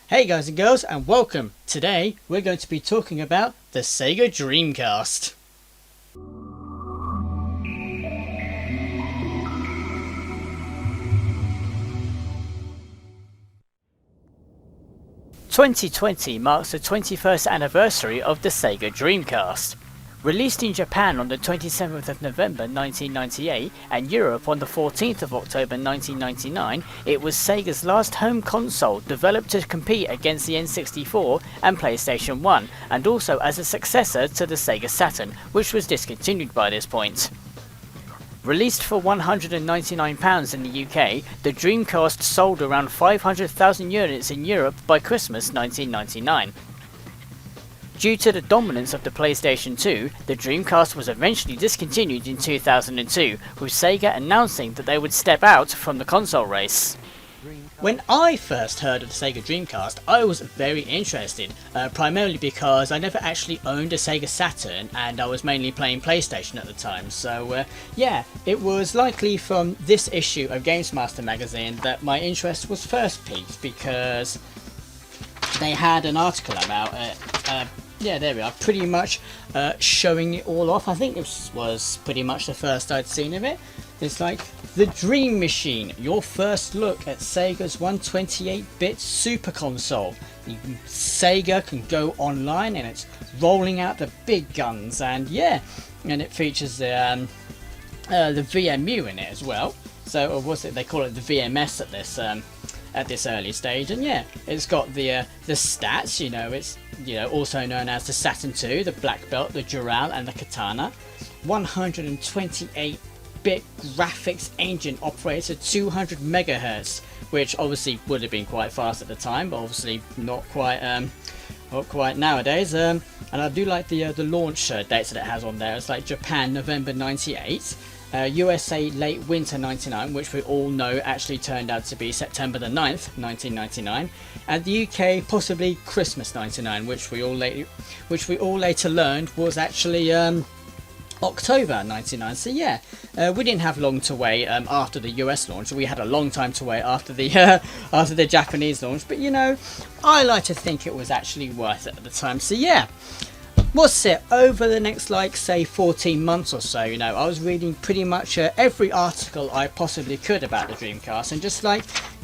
Hey guys and girls, and welcome. Today we're going to be talking about the SEGA Dreamcast. "2020 marks the 21st anniversary of the SEGA Dreamcast. Released in Japan on the 27th of November 1998 and Europe on the 14th of October 1999, it was Sega's last home console developed to compete against the N64 and PlayStation 1, and also as a successor to the Sega Saturn, which was discontinued by this point. Released for £199 in the UK, the Dreamcast sold around 500,000 units in Europe by Christmas 1999. Due to the dominance of the PlayStation 2, the Dreamcast was eventually discontinued in 2002, with Sega announcing that they would step out from the console race. When I first heard of the Sega Dreamcast, I was very interested, primarily because I never actually owned a Sega Saturn and I was mainly playing PlayStation at the time, so yeah, it was likely from this issue of Games Master magazine that my interest was first piqued, because they had an article about it. Yeah, there we are, pretty much showing it all off. I think this was pretty much the first I'd seen of it. It's like the Dream Machine, your first look at Sega's 128-bit super console. Sega can go online and it's rolling out the big guns, and yeah, and it features the VMU in it as well. So, or was it, they call it the VMS at this early stage, and yeah, it's got the stats. It's also known as the Saturn II, the Black Belt, the Dural, and the Katana. 128-bit graphics engine operated 200 megahertz, which obviously would have been quite fast at the time, but obviously not quite nowadays. And I do like the launch dates that it has on there. It's like Japan November 98. USA late winter 99, which we all know actually turned out to be September the 9th, 1999, and the UK possibly Christmas 99, which we all later learned was actually October 99. So yeah, we didn't have long to wait after the US launch. We had a long time to wait after the after the Japanese launch, but I like to think it was actually worth it at the time. So yeah. What's it, over the next say 14 months or so, I was reading pretty much every article I possibly could about the Dreamcast, and just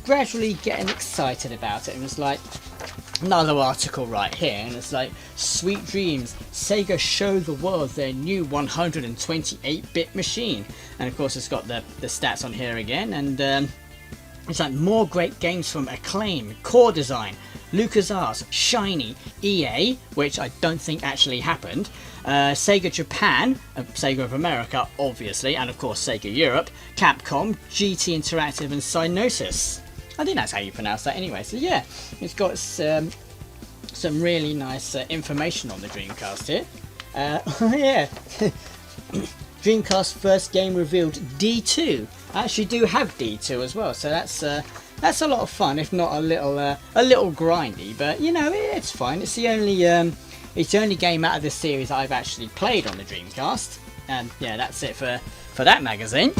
gradually getting excited about it. And it's like another article right here, and it's like, sweet dreams, Sega show the world their new 128-bit machine. And of course it's got the stats on here again, and it's like more great games from Acclaim, Core Design, LucasArts, Shiny, EA, which I don't think actually happened, Sega Japan, Sega of America obviously, and of course Sega Europe, Capcom, GT Interactive, and Psygnosis. I think that's how you pronounce that anyway. So yeah, it's got some really nice information on the Dreamcast here. Yeah. Dreamcast first game revealed D2. I actually do have D2 as well, so that's a lot of fun, if not a little grindy, but it's fine. It's the only game out of this series I've actually played on the Dreamcast, and yeah, that's it for that magazine.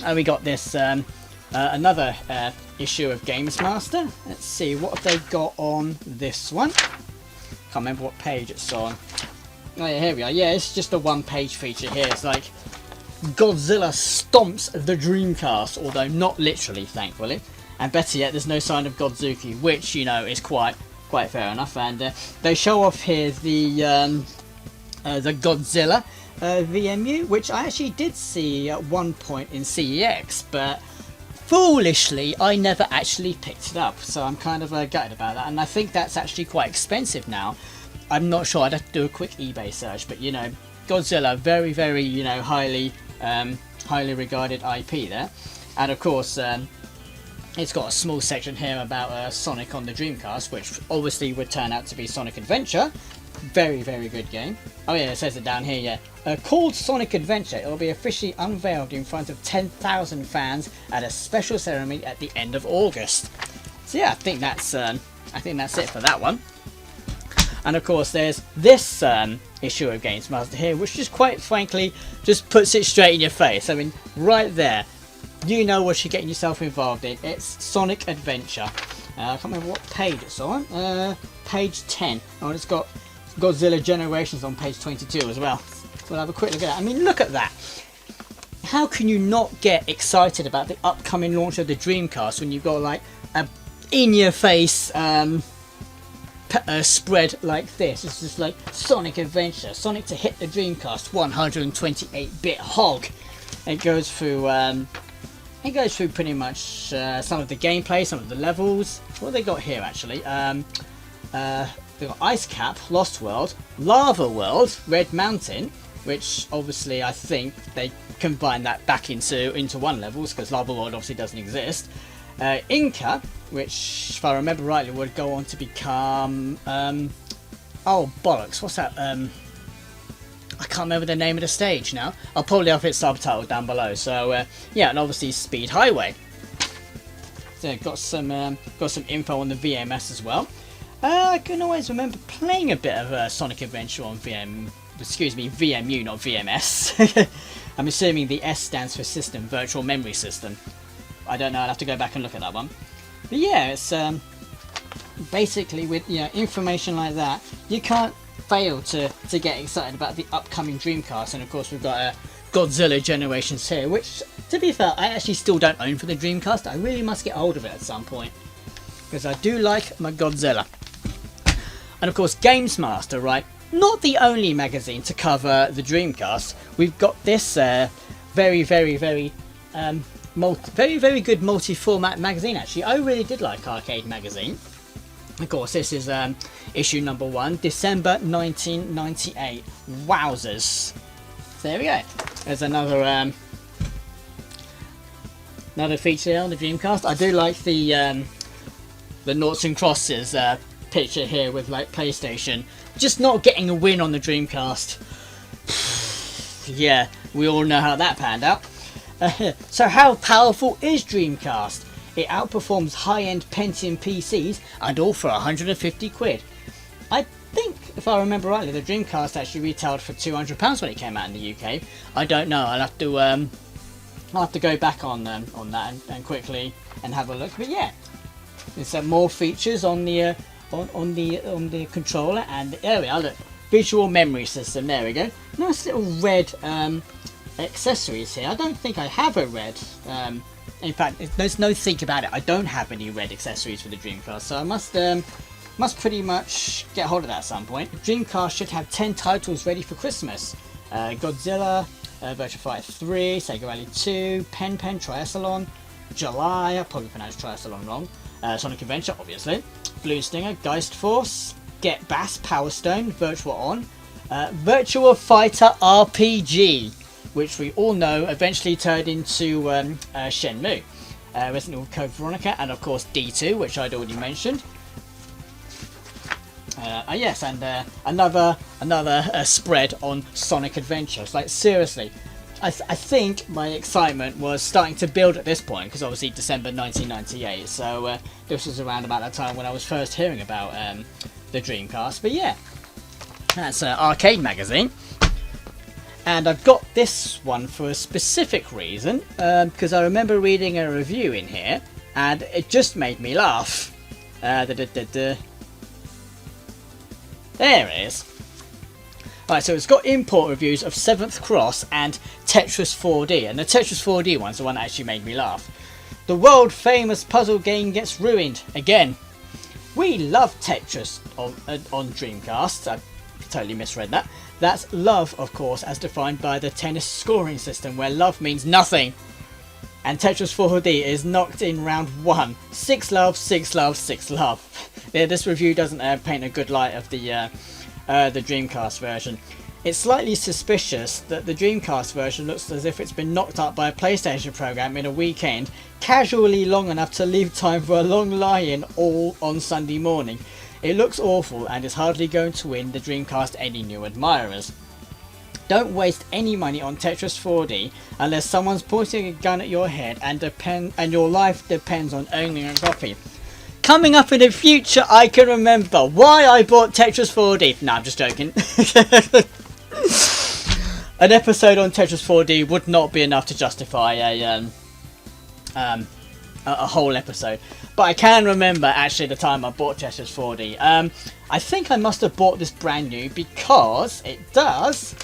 And we got this another issue of Games Master. Let's see, what have they got on this one? Can't remember what page it's on. Oh yeah, here we are. Yeah, it's just a one-page feature here. It's like Godzilla stomps the Dreamcast, although not literally, thankfully. And better yet, there's no sign of Godzuki, which is quite fair enough. And they show off here the Godzilla VMU, which I actually did see at one point in CEX, but foolishly I never actually picked it up. So I'm kind of gutted about that, and I think that's actually quite expensive now. I'm not sure. I'd have to do a quick eBay search, but Godzilla, very, very highly regarded IP there, and of course. It's got a small section here about Sonic on the Dreamcast, which obviously would turn out to be Sonic Adventure. Very, very good game. Oh yeah, it says it down here, yeah. Called Sonic Adventure, it will be officially unveiled in front of 10,000 fans at a special ceremony at the end of August. So yeah, I think that's it for that one. And of course there's this issue of Games Master here, which just quite frankly just puts it straight in your face. I mean, right there. You know what you're getting yourself involved in. It's Sonic Adventure. I can't remember what page it's on. Page 10. Oh, it's got Godzilla Generations on page 22 as well. So we'll have a quick look at that. I mean, look at that. How can you not get excited about the upcoming launch of the Dreamcast when you've got like a in-your-face spread like this? It's just like Sonic Adventure, Sonic to hit the Dreamcast, 128-bit hog. It goes through pretty much some of the gameplay, some of the levels. What have they got here actually? They've got Ice Cap, Lost World, Lava World, Red Mountain, which obviously I think they combine that back into one level because Lava World obviously doesn't exist. Inca, which if I remember rightly would go on to become oh bollocks, what's that? I can't remember the name of the stage now. I'll probably have it subtitled down below. So yeah, and obviously Speed Highway. So got some info on the VMS as well. I can always remember playing a bit of Sonic Adventure on VMU, not VMS. I'm assuming the S stands for System, Virtual Memory System. I don't know. I'll have to go back and look at that one. But yeah, it's basically with information like that, you can't fail to get excited about the upcoming Dreamcast. And of course we've got Godzilla Generations here, which to be fair I actually still don't own for the Dreamcast. I really must get hold of it at some point because I do like my Godzilla. And of course Games Master, right? Not the only magazine to cover the Dreamcast. We've got this very good multi-format magazine actually. I really did like Arcade Magazine. Of course, this is issue number 1, December 1998. Wowzers! So there we go. There's another feature there on the Dreamcast. I do like the noughts and crosses picture here with like PlayStation just not getting a win on the Dreamcast. Yeah, we all know how that panned out. So how powerful is Dreamcast? It outperforms high-end Pentium PCs and all for 150 quid. I think, if I remember rightly, the Dreamcast actually retailed for £200 when it came out in the UK. I don't know. I'll have to go back on that and quickly and have a look. But yeah, there's some more features on the controller, and there we are. Look, visual memory system. There we go. Nice little red accessories here. I don't think I have a red. In fact, there's no think about it. I don't have any red accessories for the Dreamcast, so I must pretty much get hold of that at some point. Dreamcast should have 10 titles ready for Christmas. Godzilla, Virtua Fighter 3, Sega Rally 2, Pen Triathlon, July, I probably pronounced Triathlon wrong, Sonic Adventure, obviously, Blue Stinger, Geist Force, Get Bass, Power Stone, Virtua On, Virtua Fighter RPG, which we all know eventually turned into Shenmue, Resident Evil Code Veronica, and of course D2, which I'd already mentioned. Yes, and another spread on Sonic Adventures. Like seriously, I think my excitement was starting to build at this point because obviously December 1998. So this was around about that time when I was first hearing about the Dreamcast. But yeah, that's Arcade Magazine. And I've got this one for a specific reason, because I remember reading a review in here, and it just made me laugh. There it is. Alright, so it's got import reviews of 7th Cross and Tetris 4D, and the Tetris 4D one's the one that actually made me laugh. The world famous puzzle game gets ruined again. We love Tetris on Dreamcast. I totally misread that. That's love, of course, as defined by the tennis scoring system, where love means nothing. And Tetris 4D is knocked in round 1. 6 love, 6 love, 6 love. Yeah, this review doesn't paint a good light of the Dreamcast version. It's slightly suspicious that the Dreamcast version looks as if it's been knocked up by a PlayStation program in a weekend, casually long enough to leave time for a long lie-in all on Sunday morning. It looks awful and is hardly going to win the Dreamcast any new admirers. Don't waste any money on Tetris 4D unless someone's pointing a gun at your head and your life depends on owning a copy. Coming up in the future, I can remember why I bought Tetris 4D. No, I'm just joking. An episode on Tetris 4D would not be enough to justify a whole episode. But I can remember actually the time I bought Tetris 4D. I think I must have bought this brand new because it does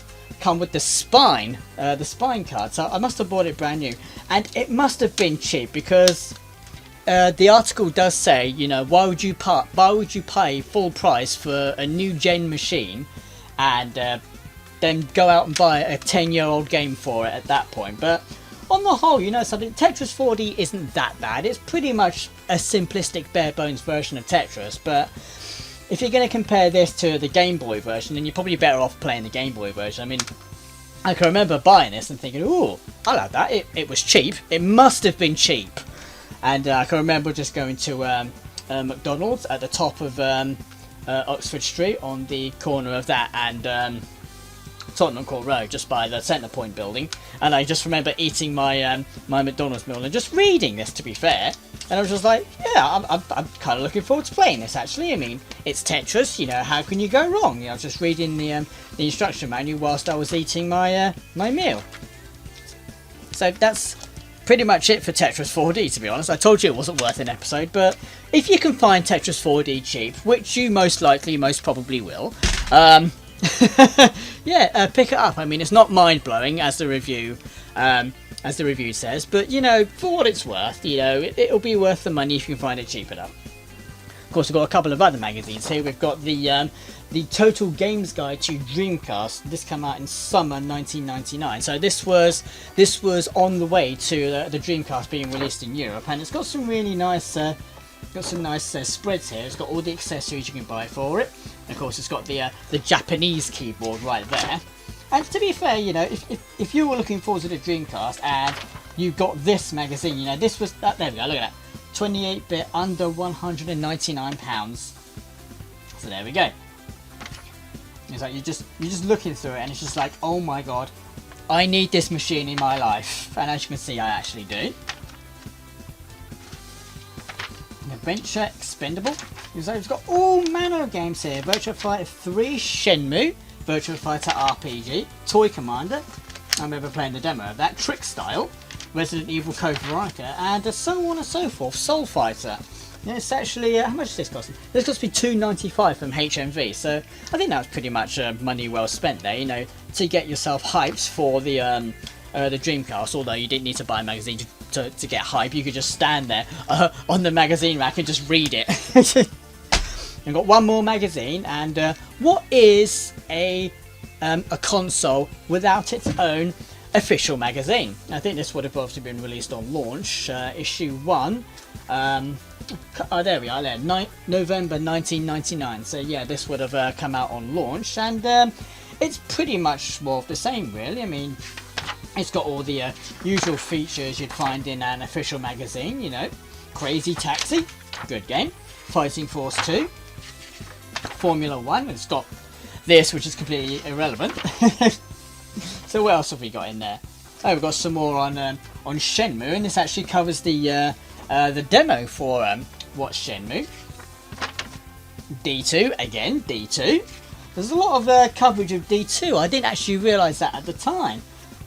come with the spine card. So I must have bought it brand new, and it must have been cheap because the article does say, you know, why would you pay full price for a new gen machine and then go out and buy a 10-year-old game for it at that point. But on the whole, you know something, Tetris 4D isn't that bad. It's pretty much a simplistic bare bones version of Tetris, but if you're going to compare this to the Game Boy version, then you're probably better off playing the Game Boy version. I mean, I can remember buying this and thinking, ooh, I'll have that. It was cheap. It must have been cheap. And I can remember just going to McDonald's at the top of Oxford Street on the corner of that and Tottenham Court Road, just by the Centrepoint building. And I just remember eating my my McDonald's meal and just reading this, to be fair. And I was just like, yeah, I'm kind of looking forward to playing this, actually. I mean, it's Tetris, you know, how can you go wrong? You know, I was just reading the instruction manual whilst I was eating my my meal. So that's pretty much it for Tetris 4D, to be honest. I told you it wasn't worth an episode, but if you can find Tetris 4D cheap, which you most probably will, yeah, pick it up. I mean, it's not mind-blowing as the review says, but you know, for what it's worth, you know, it'll be worth the money if you can find it cheap enough. Of course, we've got a couple of other magazines here. We've got the Total Games Guide to Dreamcast. This came out in summer 1999. So this was on the way to the Dreamcast being released in Europe, and it's got some really nice spreads here. It's got all the accessories you can buy for it. And of course, it's got the Japanese keyboard right there. And to be fair, you know, if you were looking forward to the Dreamcast and you got this magazine, you know, this was there we go. Look at that, 28-bit under £199. So there we go. It's like you're just looking through it, and it's just like, oh my god, I need this machine in my life. And as you can see, I actually do. Adventure Expendable. So it's got all manner of games here: Virtua Fighter 3, Shenmue, Virtua Fighter RPG, Toy Commander. I remember playing the demo of that. Trick Style, Resident Evil Code Veronica, and so on and so forth. Soul Fighter. And it's actually how much does this cost? This cost me $2.95 from HMV. So I think that was pretty much money well spent there. You know, to get yourself hyped for the Dreamcast. Although you didn't need to buy a magazine to get hype, you could just stand there on the magazine rack and just read it. I've got one more magazine, and what is a console without its own official magazine? I think this would have obviously been released on launch, issue 1. There we are, there, November 1999. So yeah, this would have come out on launch, and it's pretty much more of the same, really. I mean, it's got all the usual features you'd find in an official magazine, you know. Crazy Taxi, good game. Fighting Force 2, Formula 1, it's got this, which is completely irrelevant. So what else have we got in there? Oh, we've got some more on Shenmue, and this actually covers the demo for What's Shenmue. D2, again, D2. There's a lot of coverage of D2. I didn't actually realise that at the time.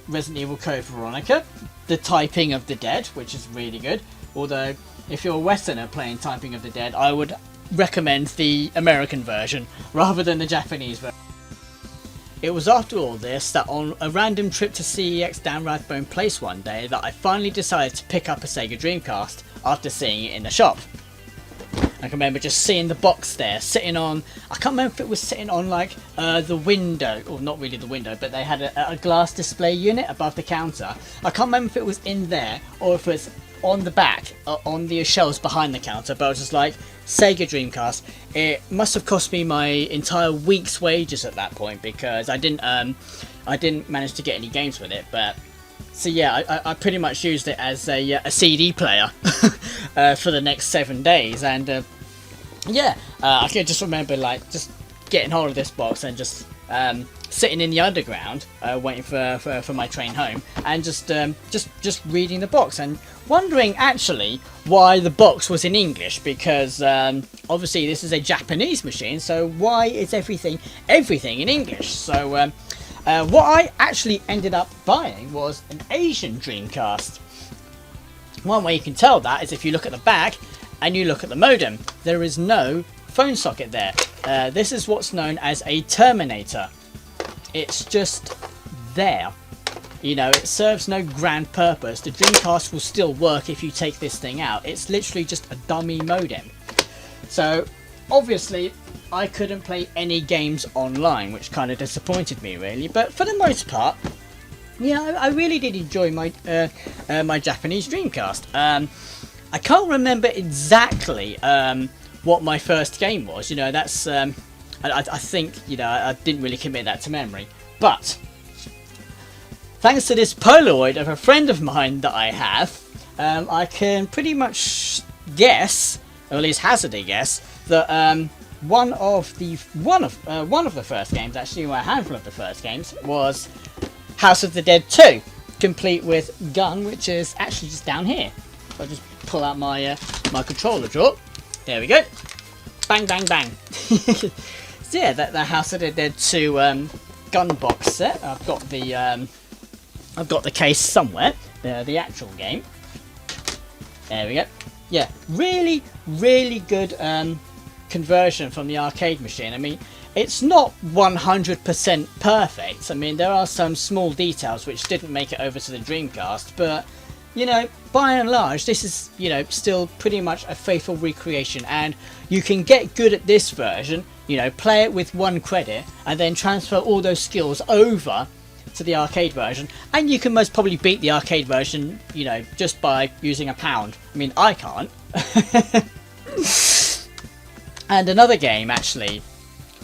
Resident Evil Code Veronica, The Typing of the Dead, which is really good. Although, if you're a Westerner playing Typing of the Dead, I would recommend the American version rather than the Japanese version. It was after all this that on a random trip to CEX down Rathbone Place one day that I finally decided to pick up a SEGA Dreamcast after seeing it in the shop. I can remember just seeing the box there, sitting on, I can't remember if it was sitting on like the window, or not really the window, but they had a glass display unit above the counter. I can't remember if it was in there or if it was on the back, on the shelves behind the counter, but I was just like, SEGA Dreamcast. It must have cost me my entire week's wages at that point, because I didn't manage to get any games with it. But so yeah, I pretty much used it as a CD player for the next 7 days, and yeah, I can just remember like just getting hold of this box and just sitting in the underground waiting for my train home, and just reading the box and wondering actually why the box was in English, because obviously this is a Japanese machine, so why is everything in English? So what I actually ended up buying was an Asian Dreamcast. One way you can tell that is if you look at the back and you look at the modem. There is no phone socket there. This is what's known as a terminator. It's just there. You know, it serves no grand purpose. The Dreamcast will still work if you take this thing out. It's literally just a dummy modem. So, obviously, I couldn't play any games online, which kind of disappointed me, really. But for the most part, yeah, I really did enjoy my my Japanese Dreamcast. I can't remember exactly what my first game was. You know, that's I think, you know, I didn't really commit that to memory. But thanks to this Polaroid of a friend of mine that I have, I can pretty much guess, or at least hazard a guess, that one of the first games, actually, well, a handful of the first games, was House of the Dead 2, complete with gun, which is actually just down here. I'll just pull out my my controller drawer. There we go. Bang, bang, bang. So yeah, the House of the Dead 2 gun box set. I've got the case somewhere. The actual game. There we go. Yeah, really, really good conversion from the arcade machine. I mean, it's not 100% perfect. I mean, there are some small details which didn't make it over to the Dreamcast, but, you know, by and large, this is, you know, still pretty much a faithful recreation, and you can get good at this version, you know, play it with 1 credit, and then transfer all those skills over to the arcade version, and you can most probably beat the arcade version, you know, just by using a pound. I mean, I can't. And another game, actually,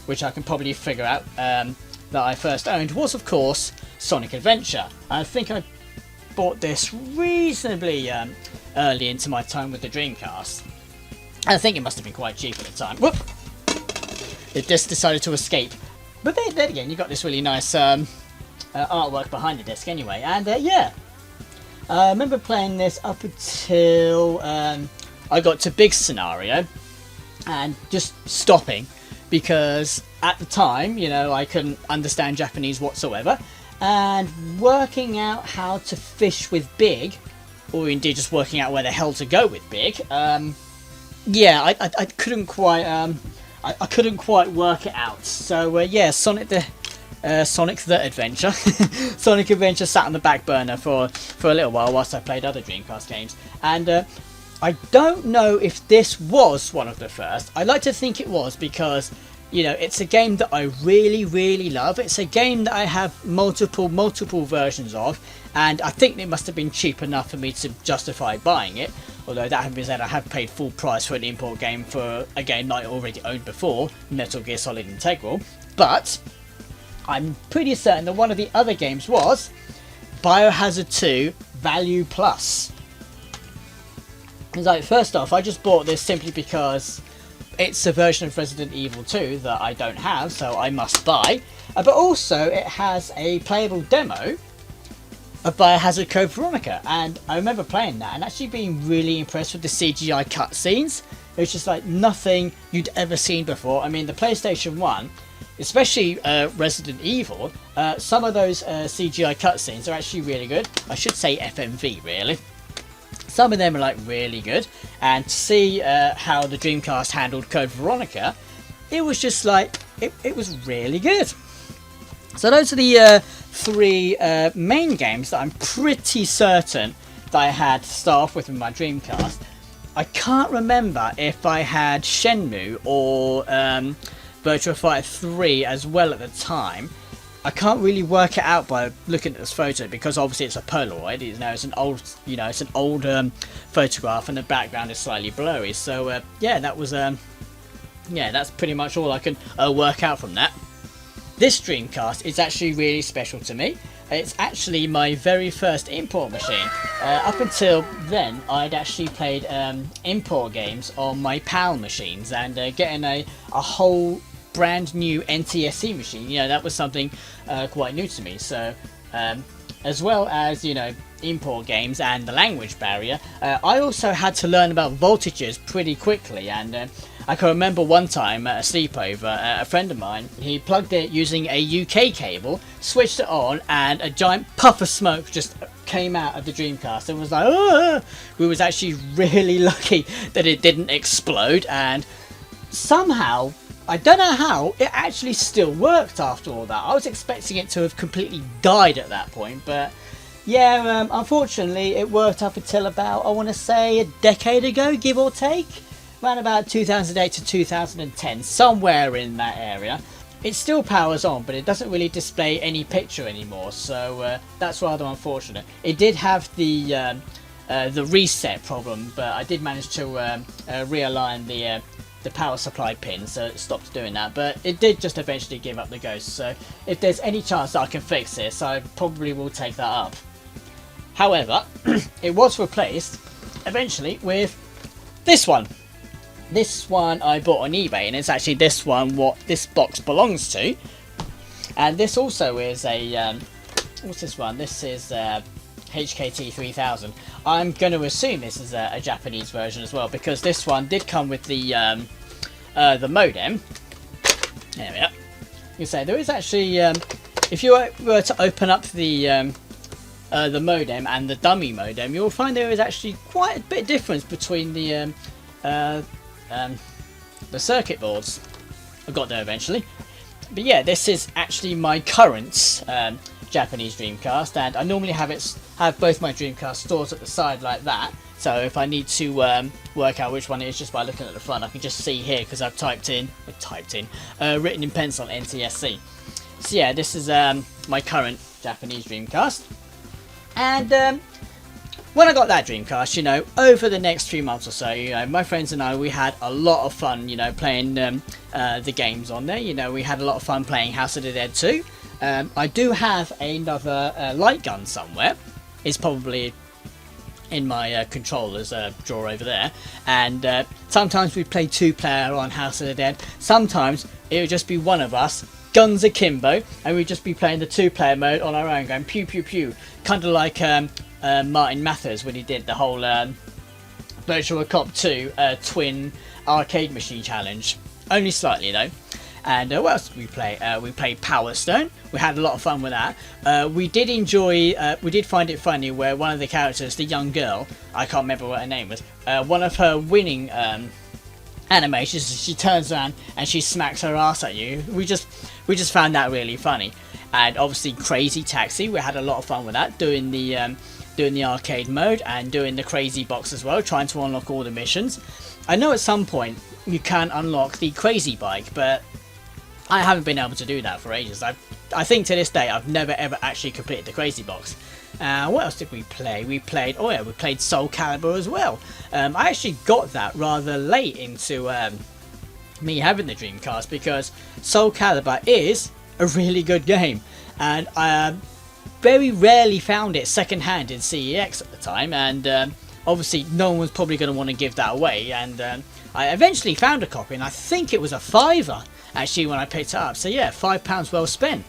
which I can probably figure out, that I first owned, was, of course, Sonic Adventure. I think I bought this reasonably early into my time with the Dreamcast. I think it must have been quite cheap at the time. Whoop! It just decided to escape. But then again, you got this really nice artwork behind the disc anyway. And yeah, I remember playing this up until I got to Big Scenario and just stopping, because at the time, you know, I couldn't understand Japanese whatsoever, and working out how to fish with Big, or indeed just working out where the hell to go with Big. Yeah, I couldn't quite I couldn't quite work it out. So yeah, Sonic the Adventure, Sonic Adventure sat on the back burner for a little while whilst I played other Dreamcast games, and I don't know if this was one of the first. I like to think it was, because, you know, it's a game that I really, really love. It's a game that I have multiple versions of, and I think it must have been cheap enough for me to justify buying it. Although that having been said, I have paid full price for an import game for a game that I already owned before, Metal Gear Solid Integral. But I'm pretty certain that one of the other games was Biohazard 2 Value Plus. Like, first off, I just bought this simply because it's a version of Resident Evil 2 that I don't have, so I must buy. But also, it has a playable demo of Biohazard Code Veronica, and I remember playing that and actually being really impressed with the CGI cutscenes. It was just like nothing you'd ever seen before. I mean, the PlayStation 1, especially Resident Evil, some of those CGI cutscenes are actually really good. I should say FMV, really. Some of them are like really good, and to see how the Dreamcast handled Code Veronica, it was just like, it was really good. So those are the 3 main games that I'm pretty certain that I had to start off with my Dreamcast. I can't remember if I had Shenmue or Virtua Fighter 3 as well at the time. I can't really work it out by looking at this photo, because obviously it's a Polaroid. You know, it's an old photograph, and the background is slightly blurry. So yeah, that was yeah, that's pretty much all I can work out from that. This Dreamcast is actually really special to me. It's actually my very first import machine. Up until then, I'd actually played import games on my PAL machines, and getting a whole brand new NTSC machine, you know, that was something quite new to me. So as well as, you know, import games and the language barrier, I also had to learn about voltages pretty quickly. And I can remember one time at a sleepover, a friend of mine, he plugged it using a UK cable, switched it on, and a giant puff of smoke just came out of the Dreamcast and was like, "Ah!" We was actually really lucky that it didn't explode, and somehow, I don't know how, it actually still worked after all that. I was expecting it to have completely died at that point, but yeah, unfortunately it worked up until about, I want to say, a decade ago, give or take. Around about 2008 to 2010, somewhere in that area. It still powers on, but it doesn't really display any picture anymore, so that's rather unfortunate. It did have the reset problem, but I did manage to realign the power supply pin, so it stopped doing that. But it did just eventually give up the ghost, so if there's any chance that I can fix this, I probably will take that up. However, it was replaced eventually with this one. This one I bought on eBay, and it's actually this one what this box belongs to. And this also is a what's this one? This is HKT 3000. I'm going to assume this is a Japanese version as well, because this one did come with the modem. There we are. You say there is actually, if you were to open up the modem and the dummy modem, you'll find there is actually quite a bit of difference between the circuit boards. I got there eventually, but yeah, this is actually my current Japanese Dreamcast, and I normally have both my Dreamcast stores at the side like that, so if I need to work out which one it is just by looking at the front, I can just see here because I've written in pencil NTSC. So yeah, this is my current Japanese Dreamcast, and when I got that Dreamcast, you know, over the next 3 months or so, you know, my friends and I, we had a lot of fun, you know, playing the games on there. You know, we had a lot of fun playing House of the Dead 2. I do have another light gun somewhere. It's probably in my controllers drawer over there. And sometimes we play 2-player on House of the Dead. Sometimes it would just be one of us, guns akimbo, and we'd just be playing the 2-player mode on our own, going pew pew pew, kind of like Martin Mathers when he did the whole Virtual Cop 2 twin arcade machine challenge. Only slightly though. And what else did we play? We played Power Stone. We had a lot of fun with that. We did enjoy, we did find it funny where one of the characters, the young girl, I can't remember what her name was, one of her winning animations, she turns around and she smacks her ass at you. We just found that really funny. And obviously Crazy Taxi, we had a lot of fun with that, doing the arcade mode and doing the crazy box as well, trying to unlock all the missions. I know at some point you can unlock the crazy bike, but I haven't been able to do that for ages. I think to this day I've never ever actually completed the crazy box. What else did we play? We played Soul Calibur as well. I actually got that rather late into me having the Dreamcast, because Soul Calibur is a really good game, and I very rarely found it secondhand in CEX at the time, and obviously no one was probably going to want to give that away, and I eventually found a copy, and I think it was a £5 actually when I picked it up, so yeah, £5 well spent.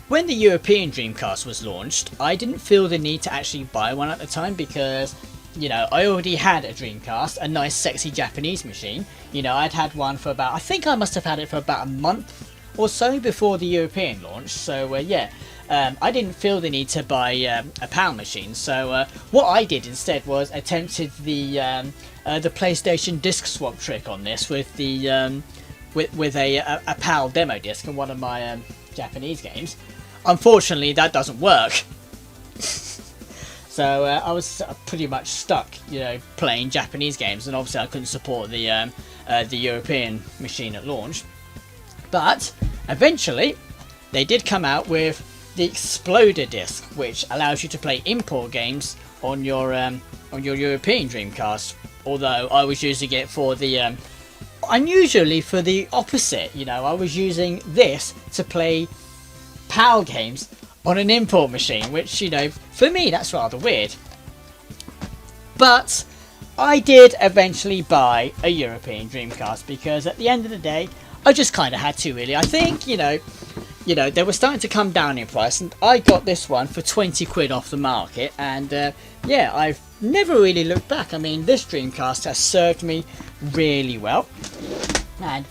When the European Dreamcast was launched, I didn't feel the need to actually buy one at the time, because, you know, I already had a Dreamcast, a nice sexy Japanese machine. You know, I'd had one for about, I think I must have had it for about a month or so before the European launch, so yeah. I didn't feel the need to buy a PAL machine, so what I did instead was attempted the PlayStation disc swap trick on this with the with a PAL demo disc on one of my Japanese games. Unfortunately, that doesn't work. So I was pretty much stuck, you know, playing Japanese games, and obviously I couldn't support the European machine at launch. But eventually, they did come out with the Exploder disc, which allows you to play import games on your European Dreamcast. Although I was using it for the unusually for the opposite. You know, I was using this to play PAL games on an import machine, which, you know, for me that's rather weird. But I did eventually buy a European Dreamcast, because at the end of the day I just kind of had to, really. I think, you know, you know, they were starting to come down in price, and I got this one for 20 quid off the market, and yeah, I've never really looked back. I mean, this Dreamcast has served me really well, and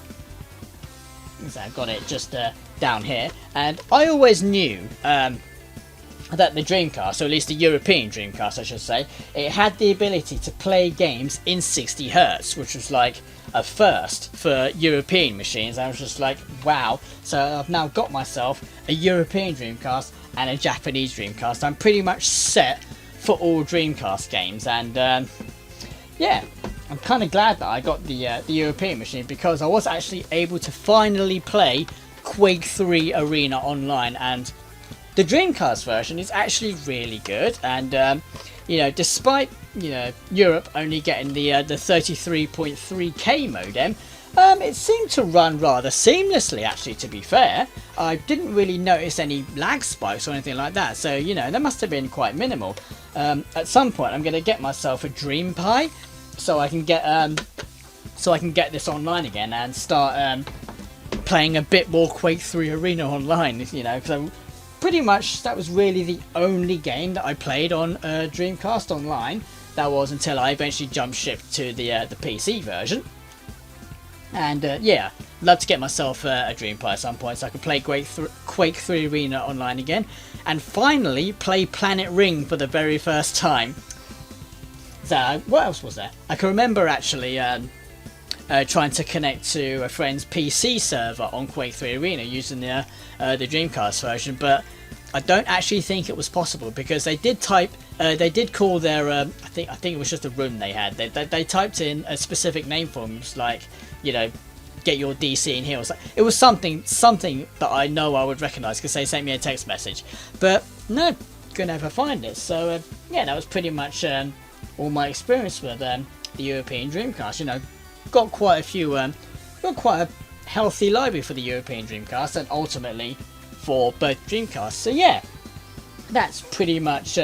so I've got it just down here, and I always knew that the Dreamcast, or at least the European Dreamcast I should say, it had the ability to play games in 60 Hz, which was like a first for European machines. I was just like, wow. So I've now got myself a European Dreamcast and a Japanese Dreamcast. I'm pretty much set for all Dreamcast games, and yeah, I'm kind of glad that I got the European machine, because I was actually able to finally play Quake 3 Arena online, and the Dreamcast version is actually really good. And you know, despite, you know, Europe only getting the 33.3K modem, it seemed to run rather seamlessly, actually, to be fair. I didn't really notice any lag spikes or anything like that, so, you know, that must have been quite minimal. At some point I'm going to get myself a Dream Pi, so I can get this online again and start playing a bit more Quake 3 Arena online, you know, because pretty much that was really the only game that I played on Dreamcast online. That was until I eventually jumped ship to the PC version. And yeah, I'd love to get myself a Dream Pi at some point so I can play Quake 3 Arena online again, and finally play Planet Ring for the very first time. So what else was there? I can remember actually trying to connect to a friend's PC server on Quake 3 Arena using the Dreamcast version, but I don't actually think it was possible, because they did call their I think it was just a room they had. They typed in a specific name for them, like, you know, get your DC in here. It was something that I know I would recognise, because they sent me a text message, but no, couldn't ever find it. So yeah, that was pretty much all my experience with the European Dreamcast. You know, got quite a healthy library for the European Dreamcast, and ultimately for both Dreamcasts. So yeah, that's pretty much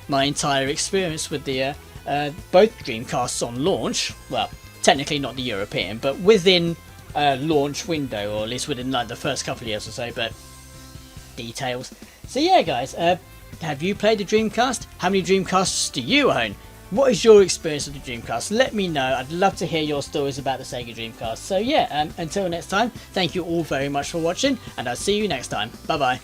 my entire experience with the both Dreamcasts on launch. Well, technically not the European, but within launch window, or at least within like the first couple of years or so, but details. So yeah, guys, have you played the Dreamcast? How many Dreamcasts do you own? What is your experience with the Dreamcast? Let me know. I'd love to hear your stories about the SEGA Dreamcast. So yeah, until next time, thank you all very much for watching, and I'll see you next time. Bye bye.